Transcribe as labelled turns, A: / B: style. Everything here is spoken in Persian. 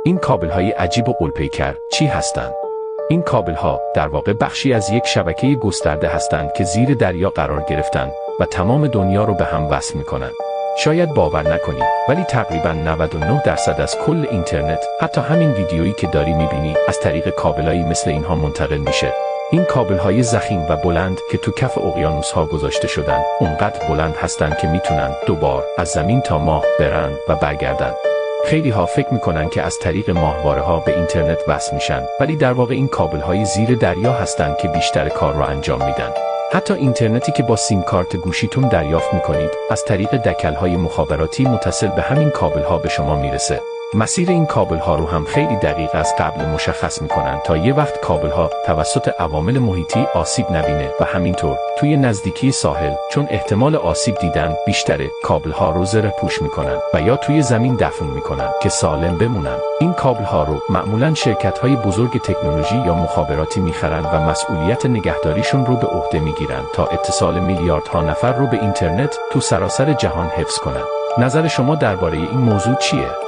A: این کابل‌های عجیب و غول‌پیکر چی هستند؟ این کابل‌ها در واقع بخشی از یک شبکه گسترده هستند که زیر دریا قرار گرفتن و تمام دنیا رو به هم وصل می‌کنند. شاید باور نکنی، ولی تقریباً 99% از کل اینترنت، حتی همین ویدیویی که داری می‌بینی، از طریق کابل‌هایی مثل اینها منتقل میشه. این کابل‌های ضخیم و بلند که تو کف اقیانوس‌ها گذاشته شدن، اونقدر بلند هستند که میتونن دوبار از زمین تا ماه برن و برگردن. خیلی ها فکر میکنن که از طریق ماهواره‌ها به اینترنت وصل میشن، ولی در واقع این کابل‌های زیر دریا هستند که بیشتر کار رو انجام میدن. حتی اینترنتی که با سیم کارت گوشیتون دریافت میکنید، از طریق دکل‌های مخابراتی متصل به همین کابل‌ها به شما میرسه. مسیر این کابل‌ها رو هم خیلی دقیق از قبل مشخص میکنن تا یه وقت کابل‌ها توسط عوامل محیطی آسیب نبینه و همینطور توی نزدیکی ساحل، چون احتمال آسیب دیدن بیشتره، کابل‌ها رو زره پوش میکنن و یا توی زمین دفن میکنن که سالم بمونن. این کابل‌ها رو معمولاً شرکت‌های بزرگ تکنولوژی یا مخابراتی میخرن و مسئولیت نگهداریشون رو به عهده میگیرن تا اتصال میلیاردها نفر رو به اینترنت تو سراسر جهان حفظ کنن. نظر شما درباره این موضوع چیه؟